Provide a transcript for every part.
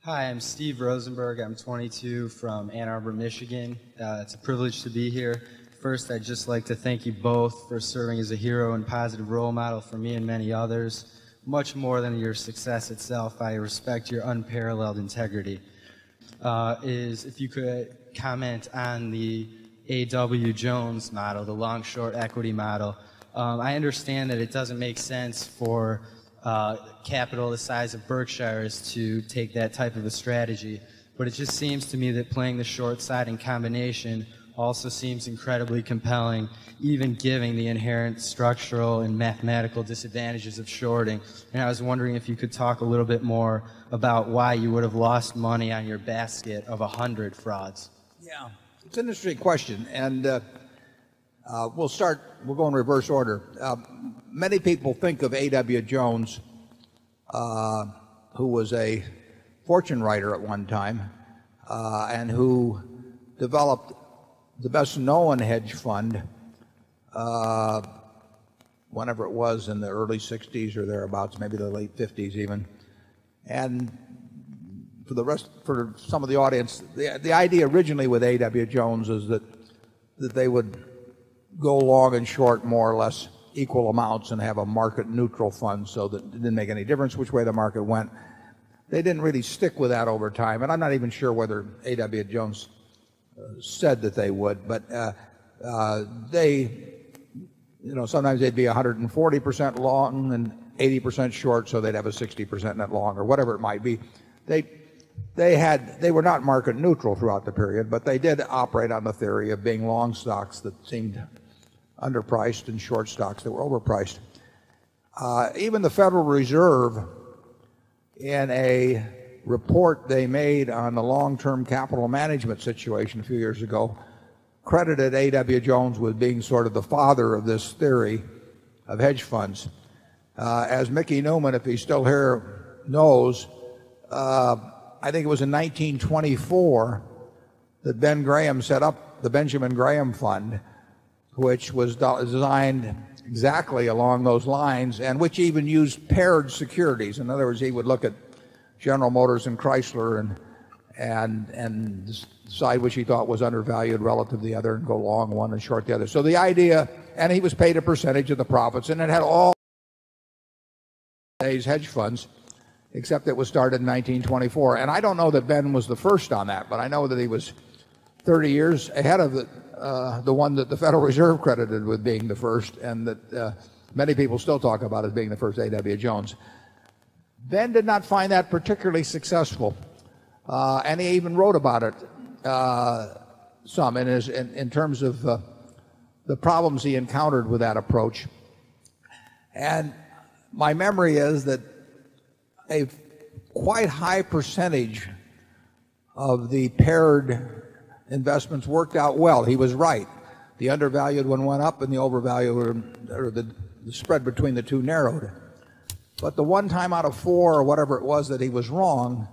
Hi, I'm Steve Rosenberg. I'm 22 from Ann Arbor, Michigan. It's a privilege to be here. First, I'd just like to thank you both for serving as a hero and positive role model for me and many others. Much more than your success itself, I respect your unparalleled integrity. If you could comment on the A.W. Jones model, the long-short equity model. I understand that it doesn't make sense for capital the size of Berkshire's to take that type of a strategy, but it just seems to me that playing the short side in combination also seems incredibly compelling, even given the inherent structural and mathematical disadvantages of shorting. And I was wondering if you could talk a little bit more about why you would have lost money on your basket of 100 frauds. Yeah, it's an interesting question, and we'll go in reverse order. Many people think of A.W. Jones, who was a fortune writer at one time, and who developed the best known hedge fund whenever it was in the early 60s or thereabouts, maybe the late 50s even. And for some of the audience, the idea originally with A.W. Jones is that they would go long and short more or less equal amounts and have a market neutral fund, so that it didn't make any difference which way the market went. They didn't really stick with that over time, and I'm not even sure whether A.W. Jones said that they would, but sometimes they'd be 140% long and 80% short, so they'd have a 60% net long or whatever it might be. They were not market neutral throughout the period, but they did operate on the theory of being long stocks that seemed underpriced and short stocks that were overpriced. Even the Federal Reserve, in a report they made on the long-term capital management situation a few years ago, credited A.W. Jones with being sort of the father of this theory of hedge funds. As Mickey Newman, if he's still here, knows, I think it was in 1924 that Ben Graham set up the Benjamin Graham Fund, which was designed exactly along those lines, and which even used paired securities. In other words, he would look at General Motors and Chrysler and decide which he thought was undervalued relative to the other and go long one and short the other. So the idea, and he was paid a percentage of the profits, and it had all today's hedge funds, except it was started in 1924. And I don't know that Ben was the first on that, but I know that he was 30 years ahead of the one that the Federal Reserve credited with being the first, and that many people still talk about as being the first A.W. Jones. Ben did not find that particularly successful, and he even wrote about it some in terms of the problems he encountered with that approach. And my memory is that a quite high percentage of the paired investments worked out well. He was right. The undervalued one went up and the overvalued, or the spread between the two, narrowed. But the one time out of four or whatever it was that he was wrong,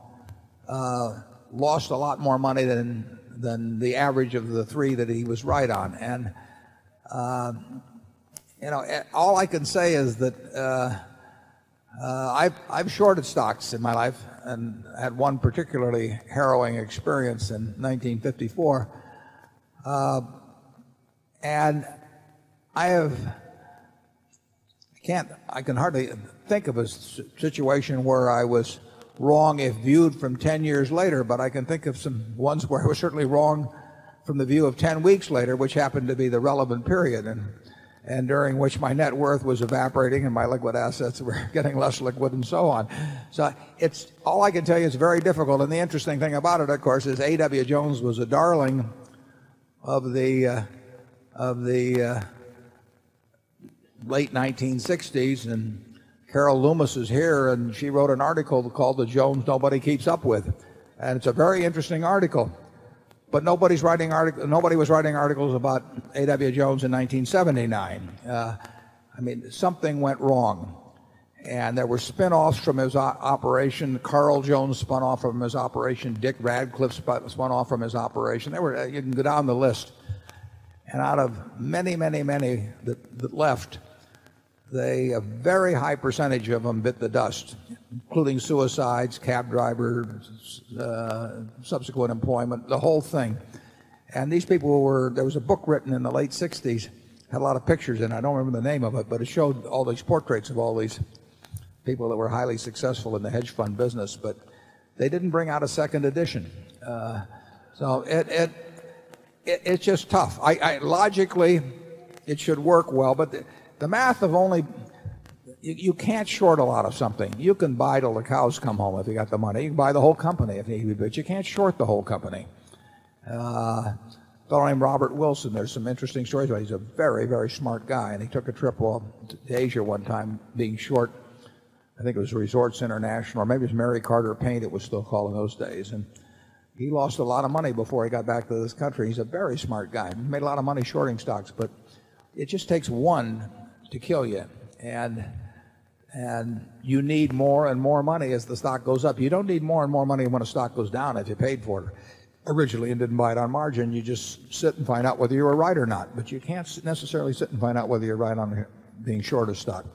lost a lot more money than the average of the three that he was right on. And all I can say is that I've shorted stocks in my life and had one particularly harrowing experience in 1954. And I can hardly think of a situation where I was wrong if viewed from 10 years later, but I can think of some ones where I was certainly wrong from the view of 10 weeks later, which happened to be the relevant period, and during which my net worth was evaporating and my liquid assets were getting less liquid and so on. So it's all I can tell you is very difficult. And the interesting thing about it, of course, is A.W. Jones was a darling of the late 1960s, and Carol Loomis is here, and she wrote an article called "The Jones Nobody Keeps Up With," and it's a very interesting article. But nobody was writing articles about A.W. Jones in 1979. I mean, something went wrong, and there were spin-offs from his operation. Carl Jones spun off from his operation. Dick Radcliffe spun off from his operation. You can go down the list, and out of many that left, a very high percentage of them bit the dust including suicides, cab drivers, subsequent employment, the whole thing. And these people were, there was a book written in the late 60s, had a lot of pictures in it. I don't remember the name of it, but it showed all these portraits of all these people that were highly successful in the hedge fund business, but they didn't bring out a second edition. So it's just tough. Logically, it should work well, but the math of only, you can't short a lot of something. You can buy till the cows come home if you got the money. You can buy the whole company if you, but you can't short the whole company. A fellow named Robert Wilson, there's some interesting stories about. He's a very, very smart guy, and he took a trip to Asia one time being short. I think it was Resorts International, or maybe it was Mary Carter Paint, it was still called in those days. And he lost a lot of money before he got back to this country. He's a very smart guy. He made a lot of money shorting stocks, but it just takes one to kill you. And you need more and more money as the stock goes up. You don't need more and more money when a stock goes down if you paid for it originally and didn't buy it on margin. You just sit and find out whether you were right or not. But you can't necessarily sit and find out whether you're right on being short a stock.